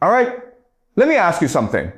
All right, let me ask you something.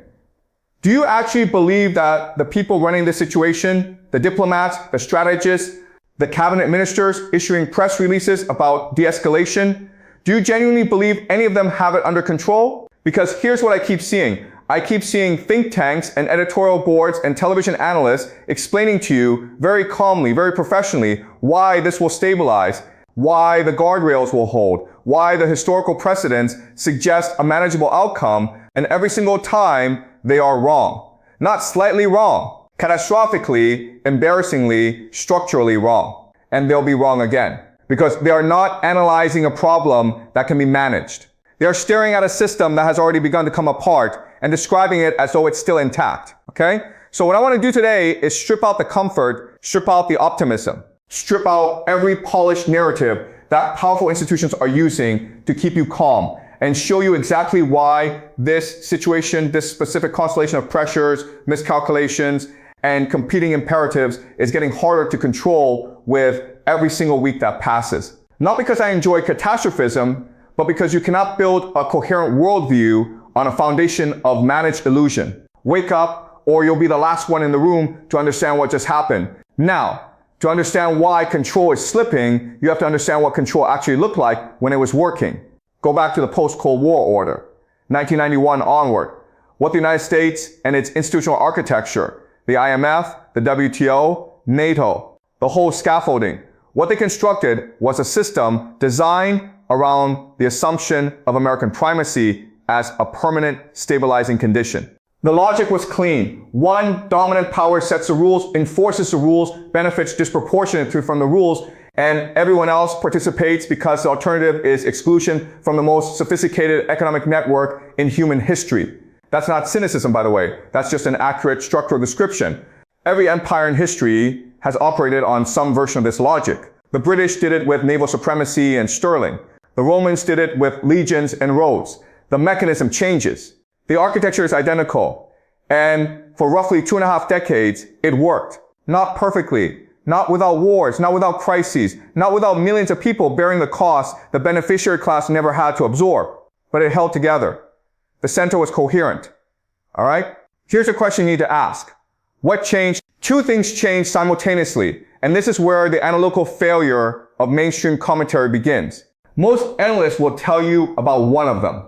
Do you actually believe that the people running this situation, the diplomats, the strategists, the cabinet ministers issuing press releases about de-escalation, do you genuinely believe any of them have it under control? Because here's what I keep seeing. I keep seeing think tanks and editorial boards and television analysts explaining to you very calmly, very professionally, why this will stabilize, why the guardrails will hold, why the historical precedents suggest a manageable outcome, and every single time they are wrong. Not slightly wrong, catastrophically, embarrassingly, structurally wrong. And they'll be wrong again. Because they are not analyzing a problem that can be managed. They are staring at a system that has already begun to come apart and describing it as though it's still intact. Okay? So what I want to do today is strip out the comfort, strip out the optimism, strip out every polished narrative that powerful institutions are using to keep you calm, and show you exactly why this situation, this specific constellation of pressures, miscalculations, and competing imperatives is getting harder to control with every single week that passes. Not because I enjoy catastrophism, but because you cannot build a coherent worldview on a foundation of managed illusion. Wake up, or you'll be the last one in the room to understand what just happened. Now, to understand why control is slipping, you have to understand what control actually looked like when it was working. Go back to the post-Cold War order, 1991 onward. What the United States and its institutional architecture, the IMF, the WTO, NATO, the whole scaffolding, what they constructed was a system designed around the assumption of American primacy as a permanent stabilizing condition. The logic was clean. One dominant power sets the rules, enforces the rules, benefits disproportionately from the rules, and everyone else participates because the alternative is exclusion from the most sophisticated economic network in human history. That's not cynicism, by the way. That's just an accurate structural description. Every empire in history has operated on some version of this logic. The British did it with naval supremacy and sterling. The Romans did it with legions and roads. The mechanism changes. The architecture is identical. And for roughly 2.5 decades, it worked. Not perfectly. Not without wars, not without crises, not without millions of people bearing the cost the beneficiary class never had to absorb. But it held together. The center was coherent. All right? Here's a question you need to ask. What changed? Two things changed simultaneously. And this is where the analytical failure of mainstream commentary begins. Most analysts will tell you about one of them.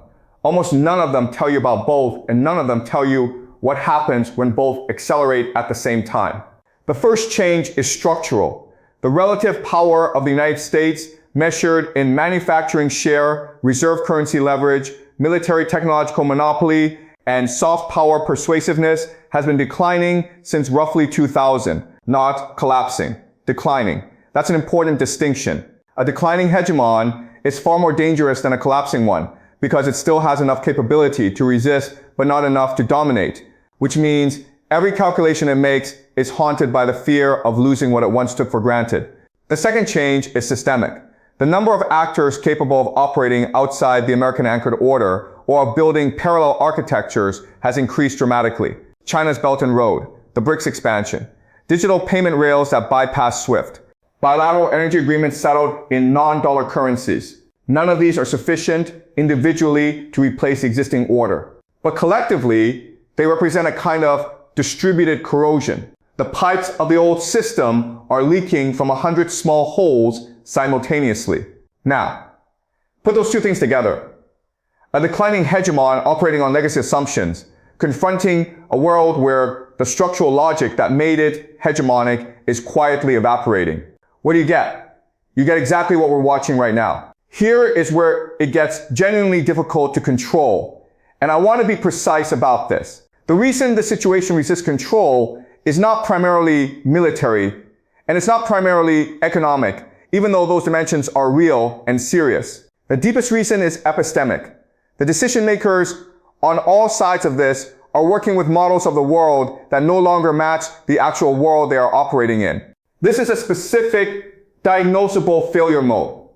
Almost none of them tell you about both, and none of them tell you what happens when both accelerate at the same time. The first change is structural. The relative power of the United States, measured in manufacturing share, reserve currency leverage, military technological monopoly, and soft power persuasiveness, has been declining since roughly 2000, not collapsing, declining. That's an important distinction. A declining hegemon is far more dangerous than a collapsing one because it still has enough capability to resist but not enough to dominate, which means every calculation it makes is haunted by the fear of losing what it once took for granted. The second change is systemic. The number of actors capable of operating outside the American anchored order or of building parallel architectures has increased dramatically. China's Belt and Road, the BRICS expansion, digital payment rails that bypass SWIFT, bilateral energy agreements settled in non-dollar currencies. None of these are sufficient individually to replace the existing order. But collectively, they represent a kind of distributed corrosion. The pipes of the old system are leaking from 100 small holes simultaneously. Now, put those two things together. A declining hegemon operating on legacy assumptions, confronting a world where the structural logic that made it hegemonic is quietly evaporating. What do you get? You get exactly what we're watching right now. Here is where it gets genuinely difficult to control. And I want to be precise about this. The reason the situation resists control is not primarily military, and it's not primarily economic, even though those dimensions are real and serious. The deepest reason is epistemic. The decision makers on all sides of this are working with models of the world that no longer match the actual world they are operating in. This is a specific diagnosable failure mode.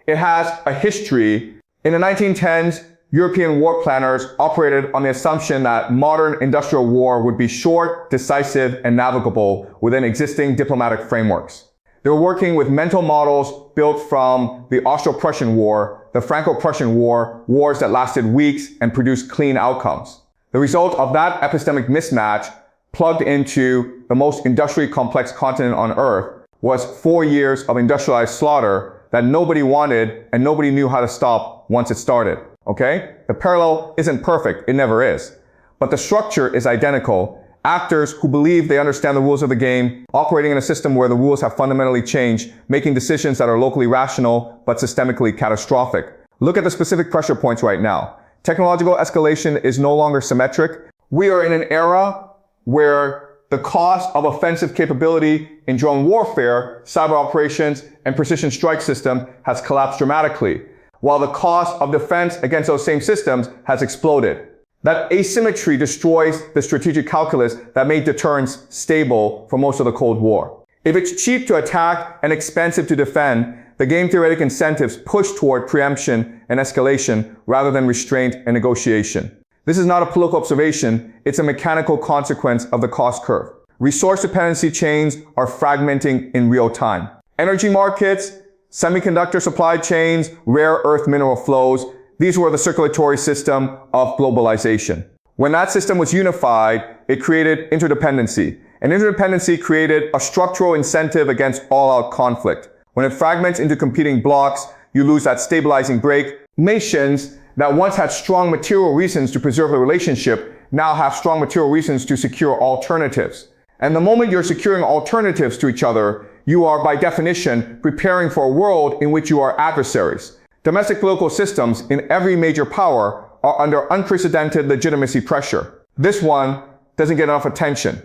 It has a history. In the 1910s, European war planners operated on the assumption that modern industrial war would be short, decisive, and navigable within existing diplomatic frameworks. They were working with mental models built from the Austro-Prussian War the Franco-Prussian War, wars that lasted weeks and produced clean outcomes. The result of that epistemic mismatch, plugged into the most industrially complex continent on Earth, was 4 years of industrialized slaughter that nobody wanted and nobody knew how to stop once it started. Okay? The parallel isn't perfect, it never is. But the structure is identical. Actors who believe they understand the rules of the game, operating in a system where the rules have fundamentally changed, making decisions that are locally rational but systemically catastrophic. Look at the specific pressure points right now. Technological escalation is no longer symmetric. We are in an era where the cost of offensive capability in drone warfare, cyber operations, and precision strike system has collapsed dramatically, while the cost of defense against those same systems has exploded. That asymmetry destroys the strategic calculus that made deterrence stable for most of the Cold War. If it's cheap to attack and expensive to defend, the game theoretic incentives push toward preemption and escalation rather than restraint and negotiation. This is not a political observation, it's a mechanical consequence of the cost curve. Resource dependency chains are fragmenting in real time. Energy markets, semiconductor supply chains, rare earth mineral flows, these were the circulatory system of globalization. When that system was unified, it created interdependency. And interdependency created a structural incentive against all-out conflict. When it fragments into competing blocks, you lose that stabilizing break. Nations that once had strong material reasons to preserve the relationship now have strong material reasons to secure alternatives. And the moment you're securing alternatives to each other, you are by definition preparing for a world in which you are adversaries. Domestic political systems in every major power are under unprecedented legitimacy pressure. This one doesn't get enough attention.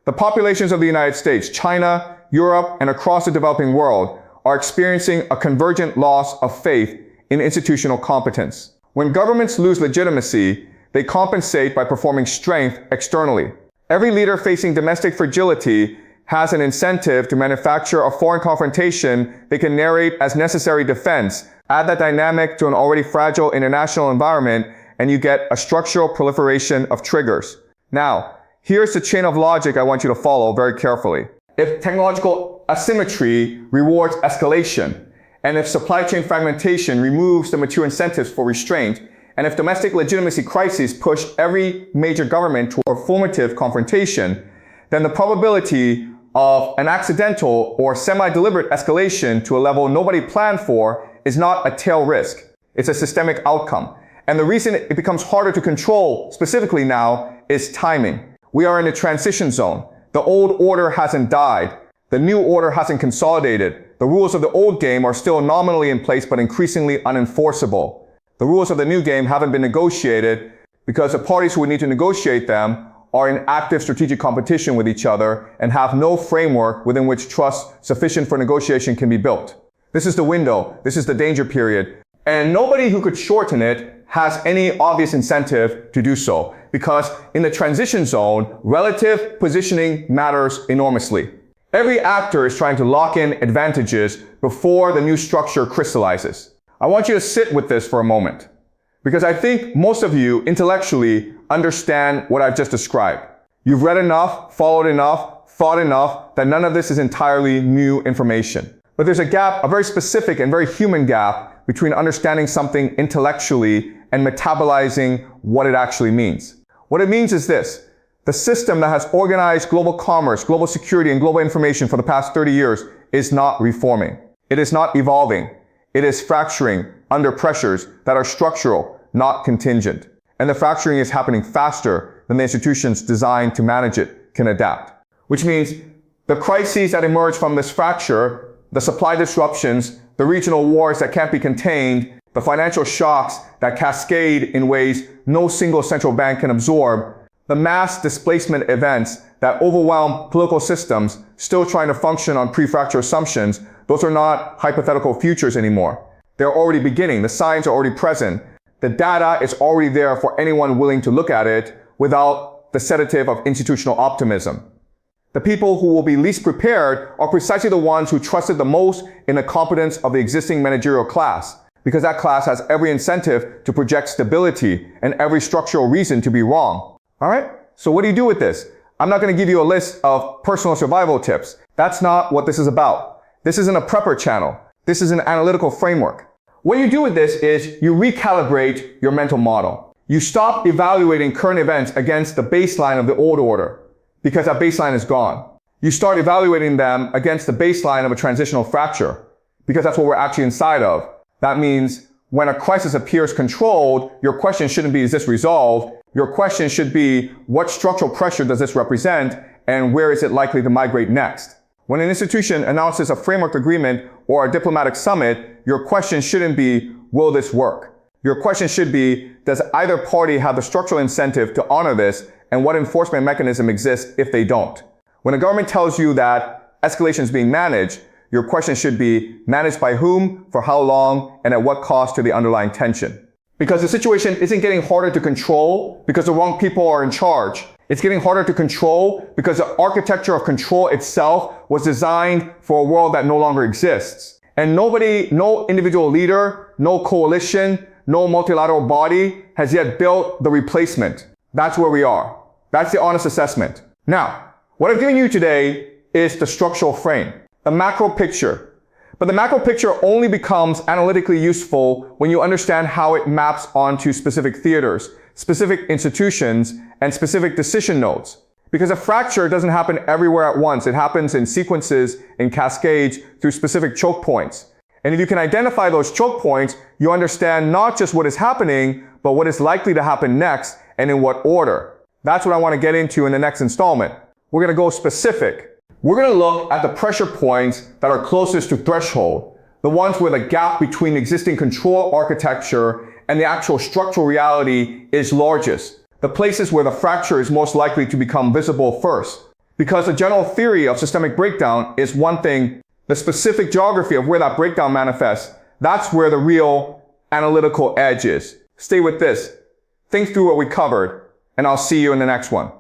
The populations of the United States, China, Europe, and across the developing world are experiencing a convergent loss of faith in institutional competence. When governments lose legitimacy, they compensate by performing strength externally. Every leader facing domestic fragility has an incentive to manufacture a foreign confrontation they can narrate as necessary defense. Add that dynamic to an already fragile international environment, and you get a structural proliferation of triggers. Now, here's the chain of logic I want you to follow very carefully. If technological asymmetry rewards escalation, and if supply chain fragmentation removes the mature incentives for restraint, and if domestic legitimacy crises push every major government toward formative confrontation, then the probability of an accidental or semi-deliberate escalation to a level nobody planned for is not a tail risk. It's a systemic outcome. And the reason it becomes harder to control specifically now is timing. We are in a transition zone. The old order hasn't died. The new order hasn't consolidated. The rules of the old game are still nominally in place but increasingly unenforceable. The rules of the new game haven't been negotiated because the parties who would need to negotiate them are in active strategic competition with each other and have no framework within which trust sufficient for negotiation can be built. This is the window. This is the danger period. And nobody who could shorten it has any obvious incentive to do so, because in the transition zone, relative positioning matters enormously. Every actor is trying to lock in advantages before the new structure crystallizes. I want you to sit with this for a moment, because I think most of you intellectually understand what I've just described. You've read enough, followed enough, thought enough that none of this is entirely new information. But there's a gap, a very specific and very human gap between understanding something intellectually and metabolizing what it actually means. What it means is this: the system that has organized global commerce, global security, and global information for the past 30 years is not reforming. It is not evolving. It is fracturing under pressures that are structural, not contingent. And the fracturing is happening faster than the institutions designed to manage it can adapt. Which means the crises that emerge from this fracture, the supply disruptions, the regional wars that can't be contained, the financial shocks that cascade in ways no single central bank can absorb, the mass displacement events that overwhelm political systems still trying to function on pre-fracture assumptions, those are not hypothetical futures anymore. They're already beginning. The signs are already present. The data is already there for anyone willing to look at it without the sedative of institutional optimism. The people who will be least prepared are precisely the ones who trusted the most in the competence of the existing managerial class, because that class has every incentive to project stability and every structural reason to be wrong. All right? So what do you do with this? I'm not going to give you a list of personal survival tips. That's not what this is about. This isn't a prepper channel. This is an analytical framework. What you do with this is you recalibrate your mental model. You stop evaluating current events against the baseline of the old order, because that baseline is gone. You start evaluating them against the baseline of a transitional fracture, because that's what we're actually inside of. That means when a crisis appears controlled, your question shouldn't be, is this resolved? Your question should be, what structural pressure does this represent, and where is it likely to migrate next? When an institution announces a framework agreement or a diplomatic summit, your question shouldn't be, will this work? Your question should be, does either party have the structural incentive to honor this, and what enforcement mechanism exists if they don't? When a government tells you that escalation is being managed, your question should be, managed by whom, for how long, and at what cost to the underlying tension? Because the situation isn't getting harder to control because the wrong people are in charge. It's getting harder to control because the architecture of control itself was designed for a world that no longer exists. And nobody, no individual leader, no coalition, no multilateral body has yet built the replacement. That's where we are. That's the honest assessment. Now, what I've given you today is the structural frame, the macro picture. But the macro picture only becomes analytically useful when you understand how it maps onto specific theaters, specific institutions, and specific decision nodes. Because a fracture doesn't happen everywhere at once. It happens in sequences, in cascades, through specific choke points. And if you can identify those choke points, you understand not just what is happening, but what is likely to happen next and in what order. That's what I want to get into in the next installment. We're going to go specific. We're going to look at the pressure points that are closest to threshold, the ones where the gap between existing control architecture and the actual structural reality is largest, the places where the fracture is most likely to become visible first. Because the general theory of systemic breakdown is one thing, the specific geography of where that breakdown manifests, that's where the real analytical edge is. Stay with this, think through what we covered, and I'll see you in the next one.